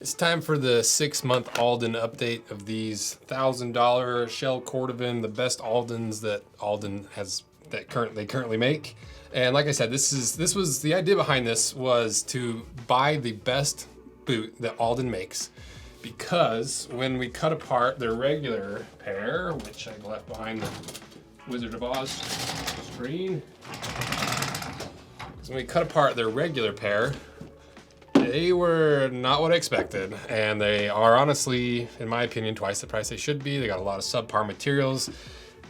It's time for the 6-month Alden update of these $1,000 shell Cordovan, the best Aldens that Alden has they currently make. And like I said, this was the idea behind this was to buy the best boot that Alden makes, because when we cut apart their regular pair, which I left behind the Wizard of Oz screen, so when we cut apart their regular pair, they were not what I expected, and they are honestly, in my opinion, twice the price they should be. They got a lot of subpar materials,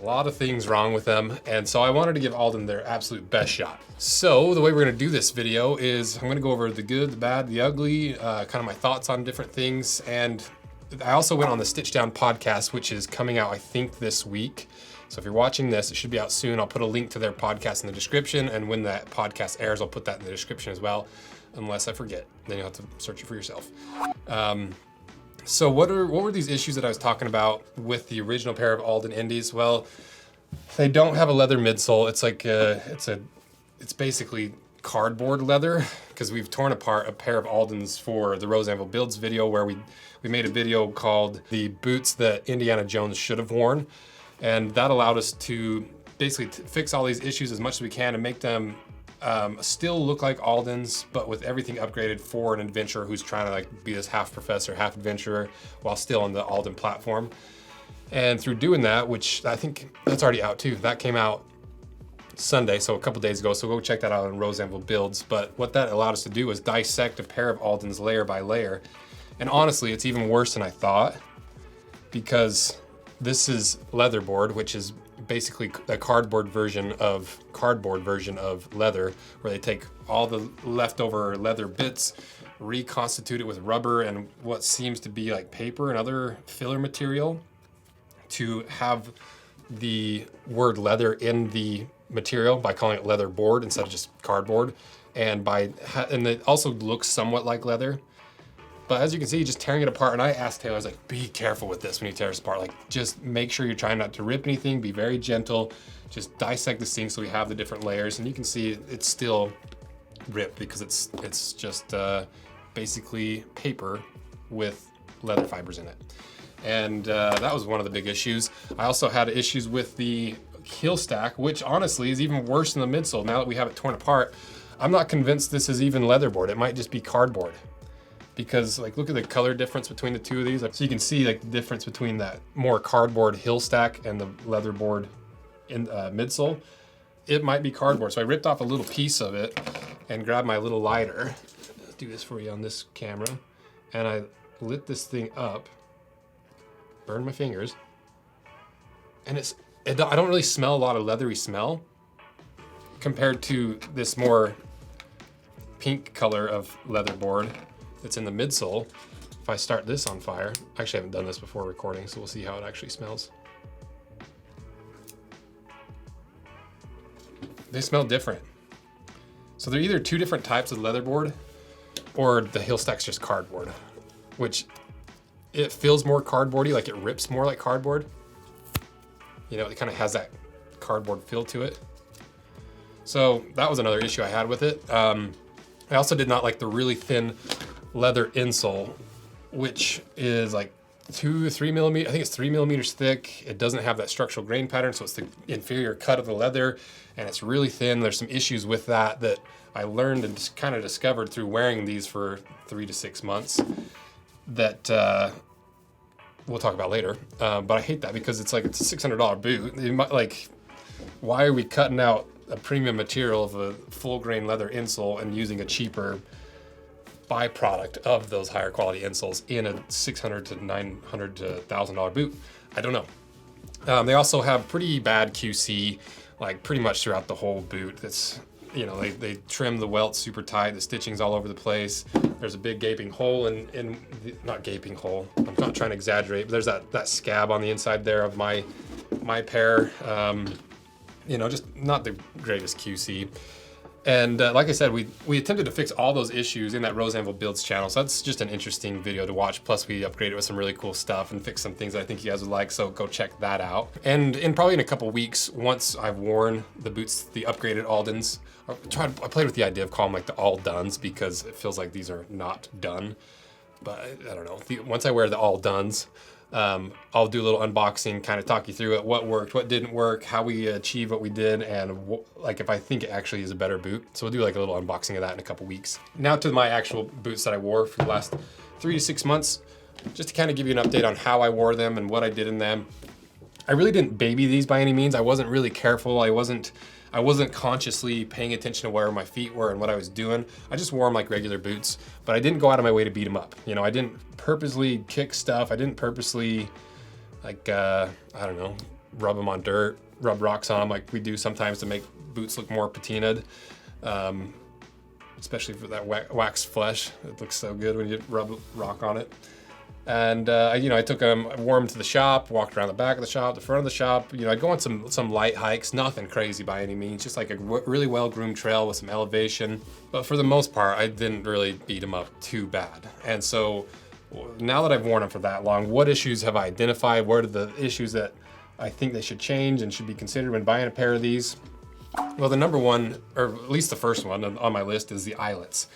a lot of things wrong with them, and so I wanted to give Alden their absolute best shot. So the way we're gonna do this video is I'm gonna go over the good, the bad, the ugly, kind of my thoughts on different things, and I also went on the Stitch Down podcast, which is coming out, I think, this week. So if you're watching this, it should be out soon. I'll put a link to their podcast in the description, and when that podcast airs, I'll put that in the description as well. Unless I forget, then you'll have to search it for yourself. So what were these issues that I was talking about with the original pair of Alden Indies? Well, they don't have a leather midsole. It's like it's basically cardboard leather, because we've torn apart a pair of Aldens for the Rose Anvil Builds video, where we made a video called The Boots That Indiana Jones Should Have Worn. And that allowed us to basically fix all these issues as much as we can and make them still look like Aldens, but with everything upgraded for an adventurer who's trying to like be this half professor, half adventurer, while still on the Alden platform. And through doing that, which I think that's already out too, that came out Sunday, so a couple days ago, so go check that out on Rose Anvil Builds. But what that allowed us to do was dissect a pair of Aldens layer by layer. And honestly, it's even worse than I thought, because this is leatherboard, which is basically a cardboard version of leather, where they take all the leftover leather bits, reconstitute it with rubber and what seems to be like paper and other filler material to have the word leather in the material by calling it leather board instead of just cardboard. And it also looks somewhat like leather. But as you can see, just tearing it apart, and I asked Taylor, I was like, be careful with this when you tear this apart. Like, just make sure you're trying not to rip anything, be very gentle, just dissect the seam so we have the different layers. And you can see it's still ripped because it's just basically paper with leather fibers in it. And that was one of the big issues. I also had issues with the heel stack, which honestly is even worse than the midsole. Now that we have it torn apart, I'm not convinced this is even leatherboard. It might just be cardboard. Because like, look at the color difference between the two of these. So you can see like the difference between that more cardboard heel stack and the leatherboard in midsole. It might be cardboard. So I ripped off a little piece of it and grabbed my little lighter. Let's do this for you on this camera. And I lit this thing up, burned my fingers. And I don't really smell a lot of leathery smell compared to this more pink color of leatherboard that's in the midsole. If I start this on fire, I actually haven't done this before recording, so we'll see how it actually smells. They smell different. So they're either two different types of leatherboard, or the heel stack's just cardboard, which it feels more cardboardy, like it rips more like cardboard. You know, it kind of has that cardboard feel to it. So that was another issue I had with it. I also did not like the really thin leather insole, which is like 2 or 3 millimeters. I think it's 3 millimeters thick. It doesn't have that structural grain pattern, so it's the inferior cut of the leather, and it's really thin. There's some issues with that I learned and just kind of discovered through wearing these for 3 to 6 months that we'll talk about later. But I hate that because it's a $600 boot. Why are we cutting out a premium material of a full grain leather insole and using a cheaper byproduct of those higher quality insoles in a $600 to $900 to $1,000 boot? I don't know. They also have pretty bad QC, like pretty much throughout the whole boot. It's, you know, they trim the welt super tight, the stitching's all over the place. There's a big gaping hole not gaping hole, I'm not trying to exaggerate, but there's that scab on the inside there of my pair. You know, just not the greatest QC. And like I said, we attempted to fix all those issues in that Rose Anvil Builds channel. So that's just an interesting video to watch. Plus we upgraded it with some really cool stuff and fixed some things I think you guys would like. So go check that out. And probably in a couple weeks, once I've worn the boots, the upgraded Aldens, I played with the idea of calling them like the all dones, because it feels like these are not done. But I don't know. Once I wear the all dones, I'll do a little unboxing, kind of talk you through it, what worked, what didn't work, how we achieved what we did, and like if I think it actually is a better boot. So we'll do like a little unboxing of that in a couple weeks. Now to my actual boots that I wore for the last 3 to 6 months, just to kind of give you an update on how I wore them and what I did in them. I really didn't baby these by any means. I wasn't really careful. I wasn't consciously paying attention to where my feet were and what I was doing. I just wore them like regular boots, but I didn't go out of my way to beat them up. You know, I didn't purposely kick stuff. I didn't purposely like, I don't know, rub them on dirt, rub rocks on them like we do sometimes to make boots look more patinaed. Especially for that waxed flesh. It looks so good when you rub rock on it. And you know, I took them, wore them to the shop, walked around the back of the shop, the front of the shop. You know, I'd go on some light hikes, nothing crazy by any means, just like a really well-groomed trail with some elevation. But for the most part, I didn't really beat them up too bad. And so now that I've worn them for that long, what issues have I identified? What are the issues that I think they should change and should be considered when buying a pair of these? Well, the number one, or at least the first one on my list, is the eyelets.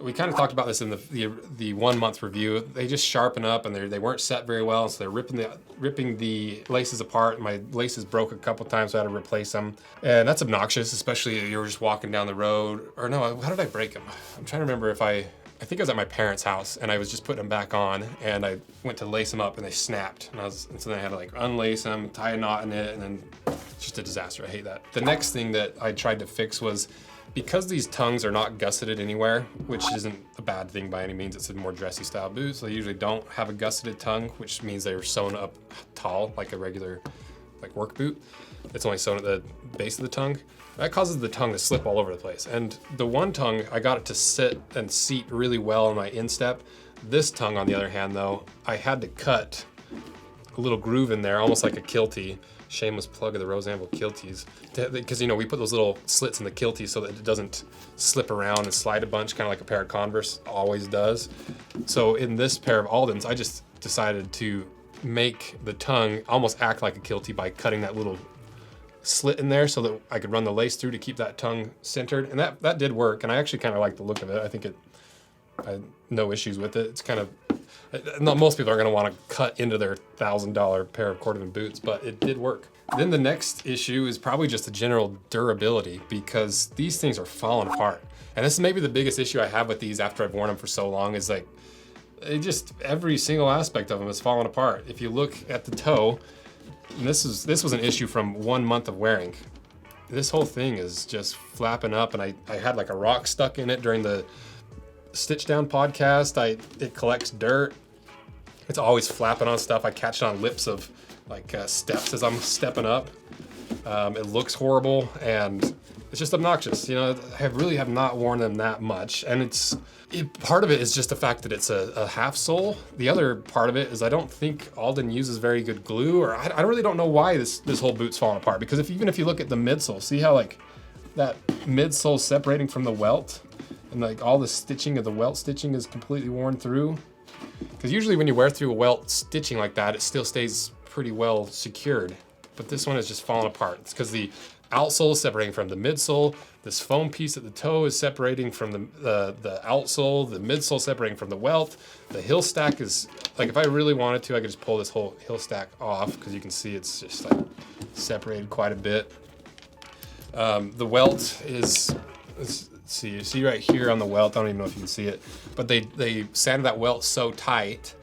We kind of talked about this in the 1 month review. They just sharpen up and they weren't set very well, so they're ripping the laces apart. My laces broke a couple times, so I had to replace them. And that's obnoxious, especially if you were just walking down the road. Or no, how did I break them? I'm trying to remember if I think I was at my parents' house and I was just putting them back on and I went to lace them up and they snapped. And so then I had to like unlace them, tie a knot in it, and then it's just a disaster. I hate that. The next thing that I tried to fix was, because these tongues are not gusseted anywhere, which isn't a bad thing by any means, it's a more dressy style boot, so they usually don't have a gusseted tongue, which means they're sewn up tall like a regular like work boot. It's only sewn at the base of the tongue. That causes the tongue to slip all over the place. And the one tongue, I got it to sit and seat really well in my instep. This tongue, on the other hand though, I had to cut a little groove in there, almost like a kiltie. Shameless plug of the Rose Anvil kilties, because you know we put those little slits in the kiltie so that it doesn't slip around and slide a bunch, kind of like a pair of Converse always does. So in this pair of Aldens, I just decided to make the tongue almost act like a kiltie by cutting that little slit in there so that I could run the lace through to keep that tongue centered, and that did work. And I actually kind of like the look of it. I think I had no issues with it. It's kind of, not most people are going to want to cut into their $1,000 pair of Cordovan boots, but it did work. Then the next issue is probably just the general durability, because these things are falling apart. And this is maybe the biggest issue I have with these after I've worn them for so long, is like, every single aspect of them is falling apart. If you look at the toe, and this was an issue from 1 month of wearing. This whole thing is just flapping up, and I had like a rock stuck in it during the Stitch Down podcast. It collects dirt. It's always flapping on stuff. I catch it on lips of like steps as I'm stepping up. It looks horrible and it's just obnoxious. You know, I really have not worn them that much, and part of it is just the fact that it's a half sole. The other part of it is I don't think Alden uses very good glue, or I really don't know why this whole boot's falling apart. Because even if you look at the midsole, see how like that midsole separating from the welt? And like all the stitching of the welt stitching is completely worn through. Because usually when you wear through a welt stitching like that, it still stays pretty well secured. But this one is just falling apart. It's because the outsole is separating from the midsole. This foam piece at the toe is separating from the outsole. The midsole separating from the welt. The heel stack is, like if I really wanted to, I could just pull this whole heel stack off, because you can see it's just like separated quite a bit. The welt is see, you see right here on the welt, I don't even know if you can see it, but they sanded that welt so tight.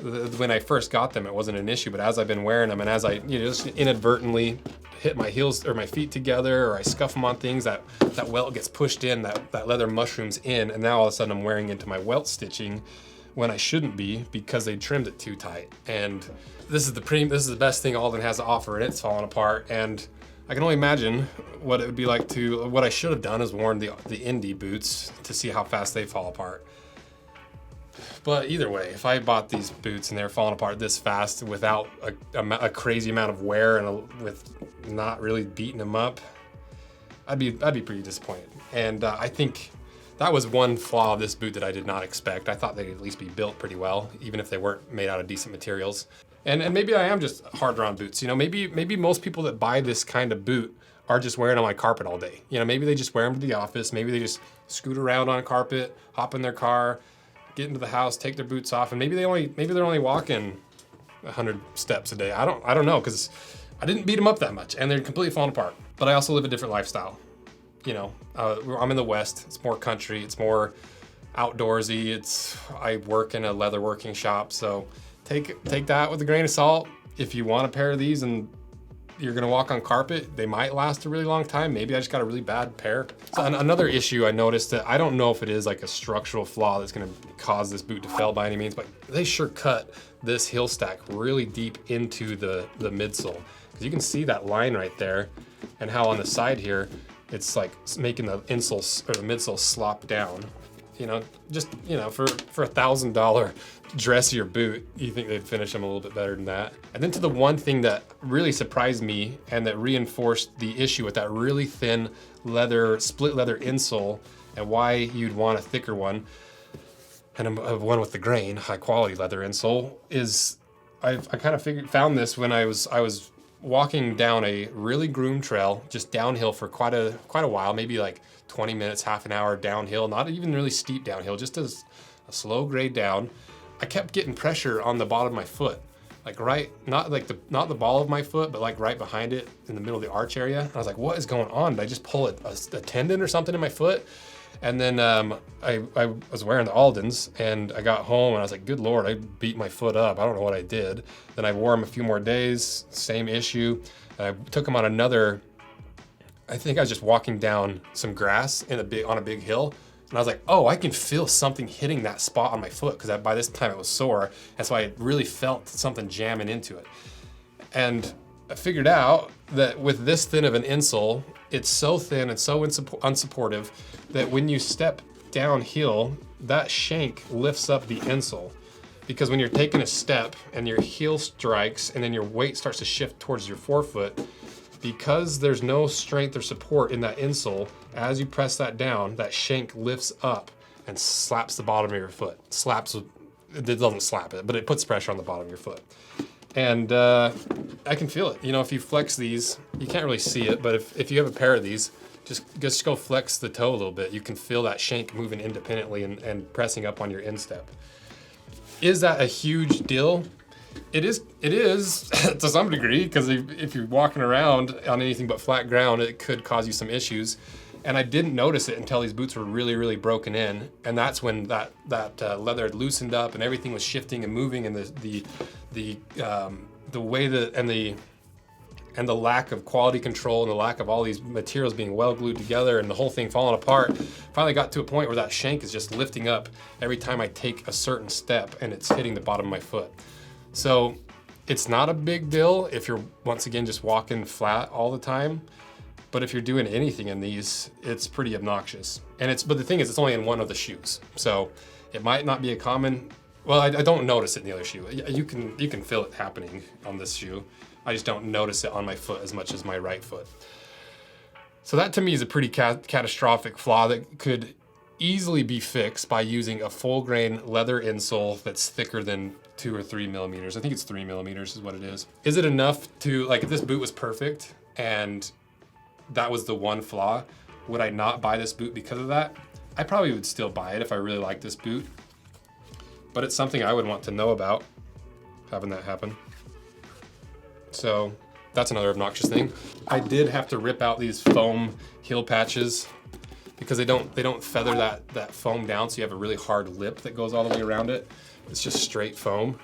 When I first got them, it wasn't an issue, but as I've been wearing them, and as I just inadvertently hit my heels or my feet together, or I scuff them on things, that welt gets pushed in, that leather mushrooms in, and now all of a sudden I'm wearing into my welt stitching when I shouldn't be, because they trimmed it too tight. And this is the best thing Alden has to offer, and it's falling apart. And I can only imagine what it would be like what I should have done is worn the Indy boots to see how fast they fall apart. But either way, if I bought these boots and they're falling apart this fast without a crazy amount of wear and with not really beating them up, I'd be pretty disappointed. And I think that was one flaw of this boot that I did not expect. I thought they'd at least be built pretty well, even if they weren't made out of decent materials. And maybe I am just harder on boots. You know, maybe most people that buy this kind of boot are just wearing on my carpet all day. You know, maybe they just wear them to the office. Maybe they just scoot around on carpet, hop in their car, get into the house, take their boots off, and maybe they're only walking 100 steps a day. I don't know, because I didn't beat them up that much, and they're completely falling apart. But I also live a different lifestyle. You know, I'm in the West. It's more country. It's more outdoorsy. I work in a leather working shop, so take that with a grain of salt. If you want a pair of these and you're gonna walk on carpet, they might last a really long time. Maybe I just got a really bad pair. So another issue I noticed, that I don't know if it is like a structural flaw that's gonna cause this boot to fail by any means, but they sure cut this heel stack really deep into the midsole. Because you can see that line right there, and how on the side here, it's like making the insole or the midsole slop down. You know, just, you know, for $1,000 dressier boot, you think they'd finish them a little bit better than that. And then to the one thing that really surprised me and that reinforced the issue with that really thin leather, split leather insole, and why you'd want a thicker one, and one with the grain, high quality leather insole, is I kind of found this when I was walking down a really groomed trail, just downhill for quite a while, maybe like 20 minutes, half an hour downhill, not even really steep downhill, just a slow grade down. I kept getting pressure on the bottom of my foot, like not the ball of my foot, but like right behind it in the middle of the arch area. And I was like, what is going on? Did I just pull a tendon or something in my foot? And then I was wearing the Aldens, and I got home and I was like, good Lord, I beat my foot up. I don't know what I did. Then I wore them a few more days, same issue. And I took them on another, I think I was just walking down some grass on a big hill. And I was like, oh, I can feel something hitting that spot on my foot, because by this time it was sore. And so I really felt something jamming into it. And I figured out that with this thin of an insole, it's so thin and so unsupportive that when you step downhill, that shank lifts up the insole. Because when you're taking a step and your heel strikes and then your weight starts to shift towards your forefoot, because there's no strength or support in that insole, as you press that down, that shank lifts up and slaps the bottom of your foot. It doesn't slap it, but it puts pressure on the bottom of your foot. And I can feel it. You know, if you flex these, you can't really see it, but if you have a pair of these, just go flex the toe a little bit. You can feel that shank moving independently and pressing up on your instep. Is that a huge deal? It is to some degree, because if you're walking around on anything but flat ground, it could cause you some issues. And I didn't notice it until these boots were really, really broken in. And that's when that leather had loosened up and everything was shifting and moving, and the way and the lack of quality control and the lack of all these materials being well glued together and the whole thing falling apart, finally got to a point where that shank is just lifting up every time I take a certain step and it's hitting the bottom of my foot. So it's not a big deal if you're, once again, just walking flat all the time. But if you're doing anything in these, it's pretty obnoxious. But the thing is, it's only in one of the shoes. So it might not be a common, well, I don't notice it in the other shoe. You can feel it happening on this shoe. I just don't notice it on my foot as much as my right foot. So that to me is a pretty catastrophic flaw that could easily be fixed by using a full grain leather insole that's thicker than 2 or 3 millimeters. I think it's 3 millimeters is what it is. Is it enough to, like, if this boot was perfect and that was the one flaw, would I not buy this boot because of that? I probably would still buy it if I really like this boot, but it's something I would want to know about, having that happen. So that's another obnoxious thing. I did have to rip out these foam heel patches because they don't feather that foam down, so you have a really hard lip that goes all the way around it. It's just straight foam.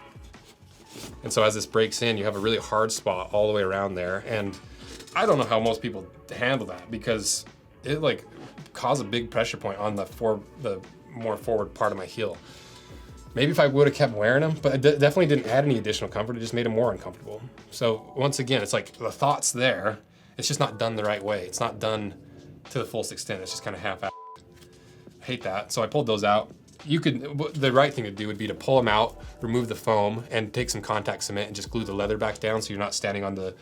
And so as this breaks in, you have a really hard spot all the way around there. And I don't know how most people handle that, because it like caused a big pressure point on the more forward part of my heel. Maybe if I would have kept wearing them, but it definitely didn't add any additional comfort. It just made them more uncomfortable. So once again, it's like the thought's there. It's just not done the right way. It's not done to the fullest extent. It's just kind of half-assed. I hate that. So I pulled those out. The right thing to do would be to pull them out, remove the foam, and take some contact cement and just glue the leather back down so you're not standing on the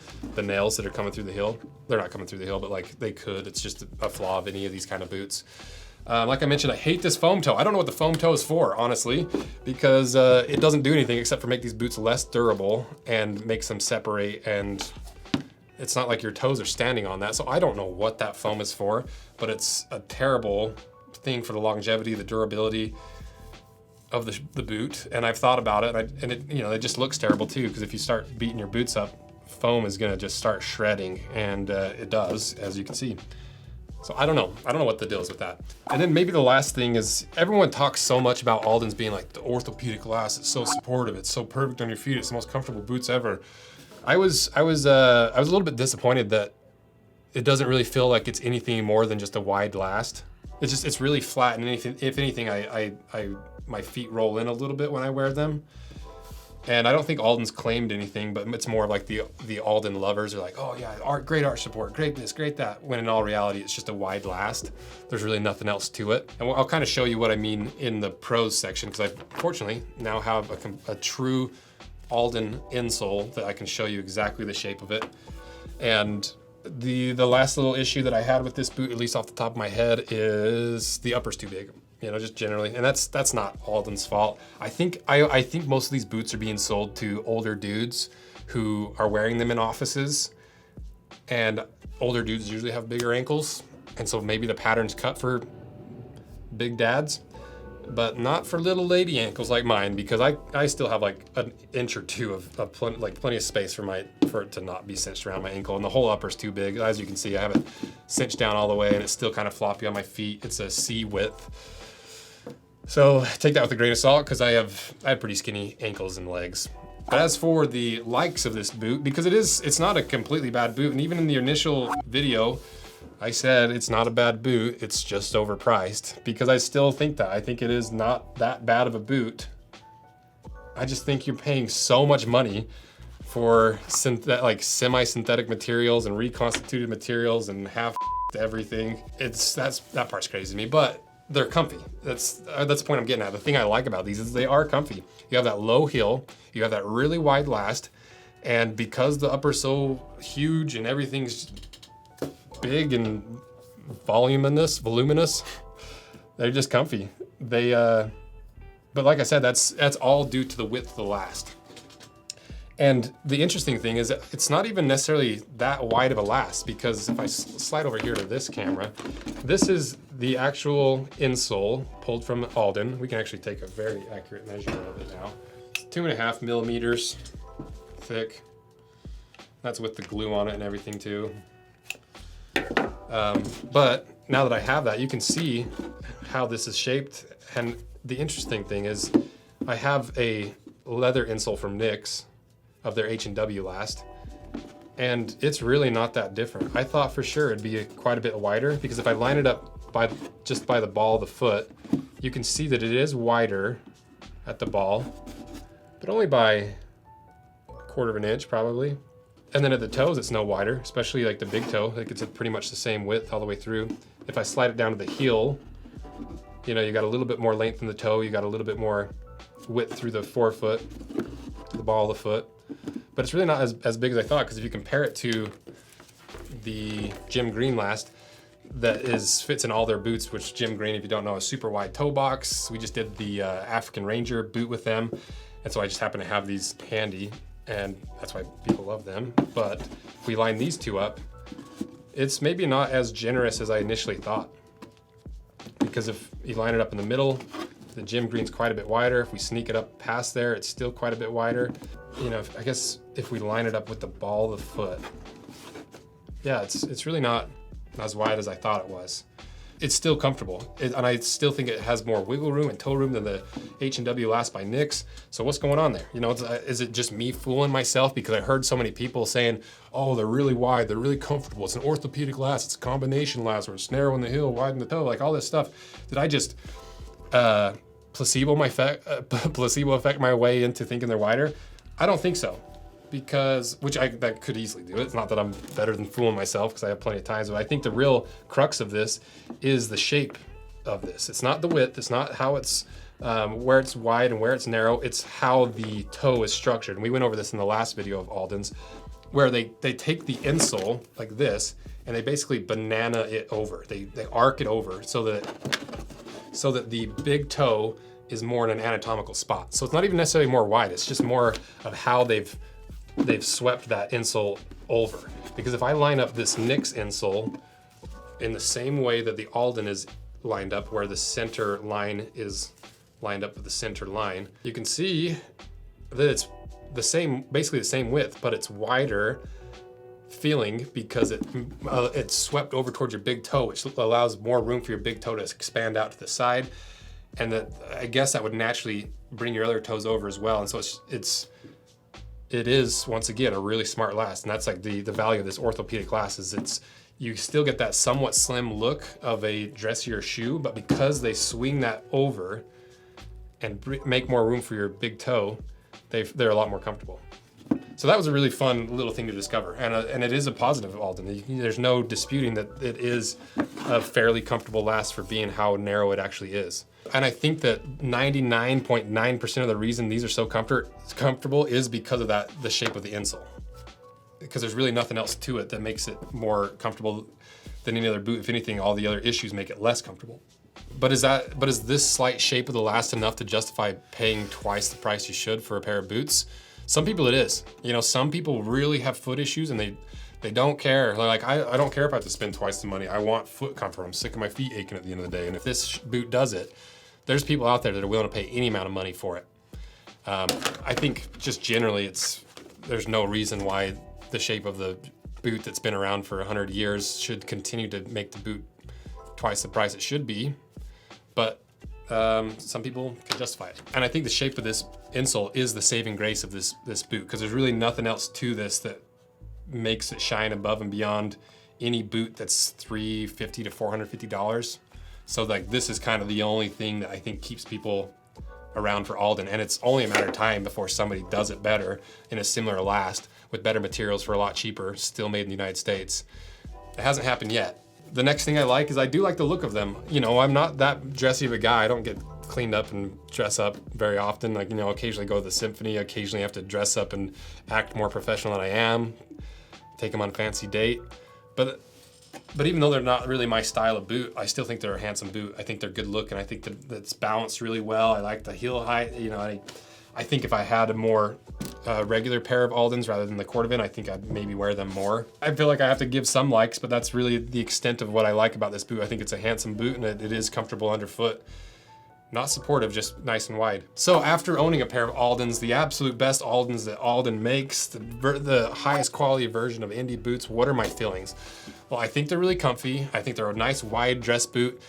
nails that are coming through the heel. They're not coming through the heel, but like they could. It's just a flaw of any of these kind of boots. Like I mentioned, I hate this foam toe. I don't know what the foam toe is for, honestly, because it doesn't do anything except for make these boots less durable and makes them separate, and it's not like your toes are standing on that. So I don't know what that foam is for, but it's a terrible thing for the longevity, the durability. of the boot, and I've thought about it, and it, you know, it just looks terrible too, because if you start beating your boots up, foam is gonna just start shredding, and it does, as you can see. So I don't know what the deal is with that. And then maybe the last thing is, everyone talks so much about Alden's being like the orthopedic last. It's so supportive. It's so perfect on your feet. It's the most comfortable boots ever. I was a little bit disappointed that it doesn't really feel like it's anything more than just a wide last. It's really flat, and if anything, my feet roll in a little bit when I wear them. And I don't think Alden's claimed anything, but it's more like the Alden lovers are like, oh yeah, great arch support, great this, great that, when in all reality, it's just a wide last. There's really nothing else to it. And I'll kind of show you what I mean in the pros section, because I fortunately now have a true Alden insole that I can show you exactly the shape of it. And the last little issue that I had with this boot, at least off the top of my head, is the upper's too big. You know, just generally, and that's not Alden's fault. I think most of these boots are being sold to older dudes who are wearing them in offices, and older dudes usually have bigger ankles, and so maybe the pattern's cut for big dads, but not for little lady ankles like mine, because I still have like an inch or two of plenty of space for it to not be cinched around my ankle, and the whole upper's too big. As you can see, I have it cinched down all the way, and it's still kind of floppy on my feet. It's a C width. So take that with a grain of salt, because I have pretty skinny ankles and legs. But as for the likes of this boot, because it's not a completely bad boot, and even in the initial video, I said it's not a bad boot, it's just overpriced, because I still think that. I think it is not that bad of a boot. I just think you're paying so much money for semi-synthetic materials and reconstituted materials and half everything. That part's crazy to me, but they're comfy. That's the point I'm getting at. The thing I like about these is they are comfy. You have that low heel, you have that really wide last, and because the upper's so huge and everything's big and voluminous, they're just comfy. But like I said, that's all due to the width of the last. And the interesting thing is it's not even necessarily that wide of a last, because if I slide over here to this camera, this is the actual insole pulled from Alden. We can actually take a very accurate measurement of it now. 2.5 millimeters thick. That's with the glue on it and everything too. But now that I have that, you can see how this is shaped. And the interesting thing is I have a leather insole from NYX of their H&W last, and it's really not that different. I thought for sure it'd be quite a bit wider, because if I line it up just by the ball of the foot, you can see that it is wider at the ball, but only by 1/4 of an inch probably. And then at the toes, it's no wider, especially like the big toe. Like it's pretty much the same width all the way through. If I slide it down to the heel, you know, you got a little bit more length in the toe, you got a little bit more width through the forefoot, the ball of the foot. But it's really not as big as I thought, because if you compare it to the Jim Green last that fits in all their boots, which Jim Green, if you don't know, is super wide toe box. We just did the African Ranger boot with them, and so I just happen to have these handy, and that's why people love them. But if we line these two up, it's maybe not as generous as I initially thought, because if you line it up in the middle, the Jim Green's quite a bit wider. If we sneak it up past there, it's still quite a bit wider. You know, I guess if we line it up with the ball of the foot, yeah, it's really not as wide as I thought it was. It's still comfortable, and I still think it has more wiggle room and toe room than the H&W last by NYX. So what's going on there? You know, is it just me fooling myself? Because I heard so many people saying, oh, they're really wide, they're really comfortable, it's an orthopedic last, it's a combination last, where it's narrow in the heel, wide in the toe, like all this stuff. Did I just placebo effect my way into thinking they're wider? I don't think so, because, that could easily do it. It's not that I'm better than fooling myself, because I have plenty of times, but I think the real crux of this is the shape of this. It's not the width, it's not how it's, where it's wide and where it's narrow, it's how the toe is structured. And we went over this in the last video of Alden's, where they take the insole like this, and they basically banana it over. They arc it over so that the big toe is more in an anatomical spot. So it's not even necessarily more wide, it's just more of how they've swept that insole over. Because if I line up this NYX insole in the same way that the Alden is lined up, where the center line is lined up with the center line. You can see that it's the same, basically the same width, but it's wider feeling because it's swept over towards your big toe, which allows more room for your big toe to expand out to the side. And that, I guess that would naturally bring your other toes over as well. And so it is once again a really smart last. And that's like the value of this orthopedic last is you still get that somewhat slim look of a dressier shoe, but because they swing that over and make more room for your big toe, they're a lot more comfortable. So that was a really fun little thing to discover, and it is a positive of Alden. There's no disputing that it is a fairly comfortable last for being how narrow it actually is. And I think that 99.9% of the reason these are so comfortable is because of the shape of the insole. Because there's really nothing else to it that makes it more comfortable than any other boot. If anything, all the other issues make it less comfortable. But is this slight shape of the last enough to justify paying twice the price you should for a pair of boots? Some people it is. You know, some people really have foot issues and they don't care. They're like, I don't care if I have to spend twice the money. I want foot comfort. I'm sick of my feet aching at the end of the day. And if this boot does it, there's people out there that are willing to pay any amount of money for it. I think just generally there's no reason why the shape of the boot that's been around for 100 years should continue to make the boot twice the price it should be. But some people can justify it. And I think the shape of this insole is the saving grace of this boot, because there's really nothing else to this that makes it shine above and beyond any boot that's $350 to $450. So like this is kind of the only thing that I think keeps people around for Alden, and it's only a matter of time before somebody does it better in a similar last with better materials for a lot cheaper, still made in the United States. It hasn't happened yet. The next thing I like is I do like the look of them. You know, I'm not that dressy of a guy. I don't get cleaned up and dress up very often. Like, you know, occasionally go to the symphony, occasionally have to dress up and act more professional than I am, take them on a fancy date. But even though they're not really my style of boot, I still think they're a handsome boot. I think they're good looking. I think that it's balanced really well. I like the heel height. You know, I think if I had a more regular pair of Aldens rather than the Cordovan, I think I'd maybe wear them more. I feel like I have to give some likes, but that's really the extent of what I like about this boot. I think it's a handsome boot and it is comfortable underfoot. Not supportive, just nice and wide. So after owning a pair of Aldens, the absolute best Aldens that Alden makes, the highest quality version of Indy boots, what are my feelings? Well, I think they're really comfy. I think they're a nice wide dress boot,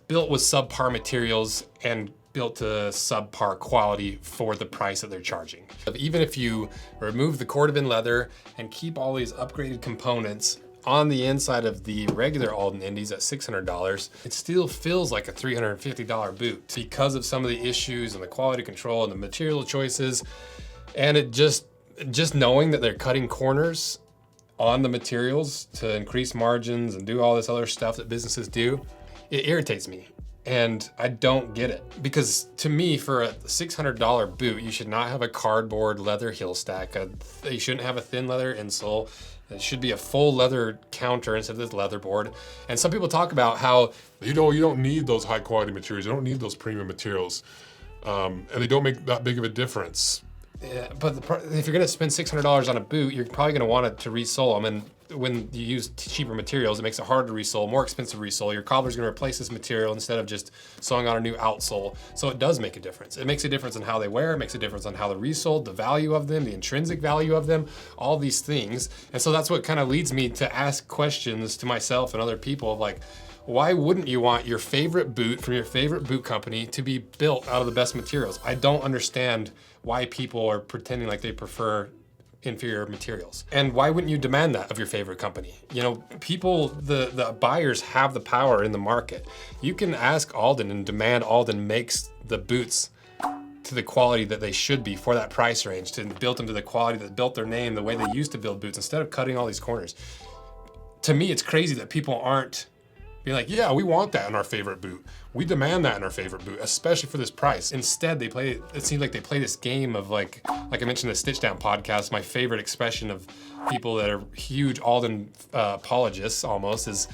built with subpar materials and built to subpar quality for the price that they're charging. Even if you remove the Cordovan leather and keep all these upgraded components on the inside of the regular Alden Indies at $600, it still feels like a $350 boot because of some of the issues and the quality control and the material choices. And it just knowing that they're cutting corners on the materials to increase margins and do all this other stuff that businesses do, it irritates me. And I don't get it, because to me, for a $600 boot, you should not have a cardboard leather heel stack. You shouldn't have a thin leather insole. It should be a full leather counter instead of this leather board. And some people talk about how, you know, you don't need those high quality materials. You don't need those premium materials. And they don't make that big of a difference. Yeah, but if you're gonna spend $600 on a boot, you're probably gonna want it to resole them. And when you use cheaper materials, it makes it hard to resole, more expensive resole. Your cobbler's gonna replace this material instead of just sewing on a new outsole. So it does make a difference. It makes a difference in how they wear, it makes a difference on how they're resoled, the value of them, the intrinsic value of them, all these things. And so that's what kind of leads me to ask questions to myself and other people of like, why wouldn't you want your favorite boot from your favorite boot company to be built out of the best materials? I don't understand why people are pretending like they prefer inferior materials. And why wouldn't you demand that of your favorite company? You know, people, the buyers have the power in the market. You can ask Alden and demand Alden makes the boots to the quality that they should be for that price range, to build them to the quality that built their name the way they used to build boots instead of cutting all these corners. To me, it's crazy that people aren't being like, yeah, we want that in our favorite boot. We demand that in our favorite boot, especially for this price. Instead, it seems like they play this game of like I mentioned the Stitch Down podcast, my favorite expression of people that are huge Alden apologists almost is,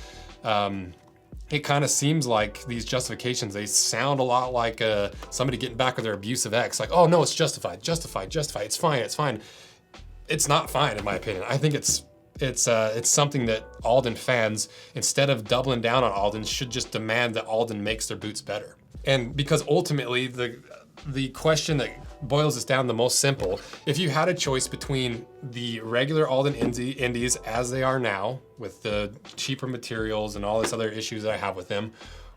it kind of seems like these justifications, they sound a lot like somebody getting back with their abusive ex. Like, oh no, it's justified. It's fine. It's not fine in my opinion. I think it's something that Alden fans, instead of doubling down on Alden, should just demand that Alden makes their boots better. And because ultimately the question that boils this down the most simple, if you had a choice between the regular Alden Indies as they are now, with the cheaper materials and all this other issues that I have with them,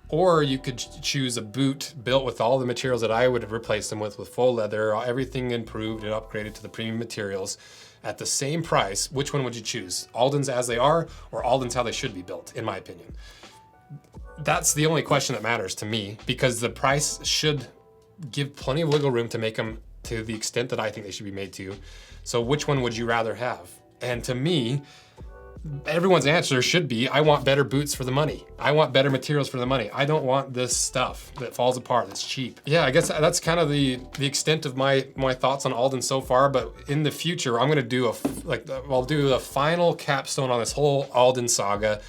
or you could choose a boot built with all the materials that I would have replaced them with full leather, everything improved and upgraded to the premium materials at the same price, which one would you choose? Aldens as they are, or Aldens how they should be built, in my opinion? That's the only question that matters to me, because the price should give plenty of wiggle room to make them to the extent that I think they should be made to. So which one would you rather have? And to me, everyone's answer should be, I want better boots for the money. I want better materials for the money. I don't want this stuff that falls apart, that's cheap. Yeah, I guess that's kind of the extent of my thoughts on Alden so far, but in the future, I'm gonna do I'll do a final capstone on this whole Alden saga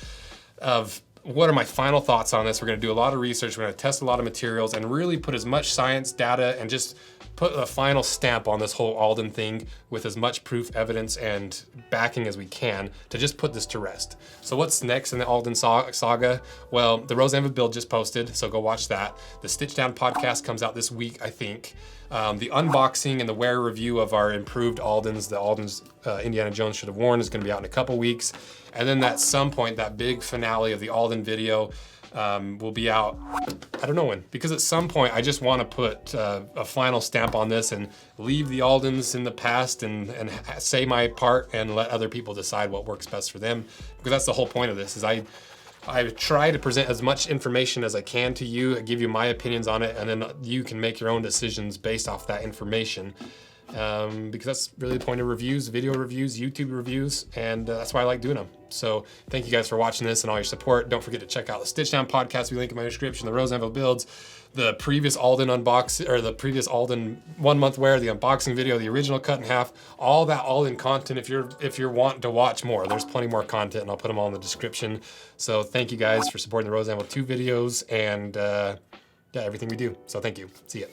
of what are my final thoughts on this. We're gonna do a lot of research, we're gonna test a lot of materials and really put as much science, data, and just put a final stamp on this whole Alden thing with as much proof, evidence, and backing as we can to just put this to rest. So what's next in the Alden saga? Well, the Rose Anvil build just posted, so go watch that. The Stitch Down podcast comes out this week, I think. The unboxing and the wear review of our improved Aldens, the Aldens Indiana Jones should have worn, is gonna be out in a couple weeks. And then at some point, that big finale of the Alden video will be out, I don't know when, because at some point I just want to put a final stamp on this and leave the Aldens in the past and say my part and let other people decide what works best for them, because that's the whole point of this. Is I try to present as much information as I can to you, give you my opinions on it, and then you can make your own decisions based off that information. Because that's really the point of reviews, video reviews, YouTube reviews, and that's why I like doing them. So thank you guys for watching this and all your support. Don't forget to check out the Stitch Down podcast. We link in my description, the Rose Anvil builds, the previous Alden unbox, or the previous Alden 1 month wear, the unboxing video, the original cut in half, all that Alden content. If you're wanting to watch more, there's plenty more content, and I'll put them all in the description. So thank you guys for supporting the Rose Anvil 2 videos and yeah, everything we do. So thank you. See ya.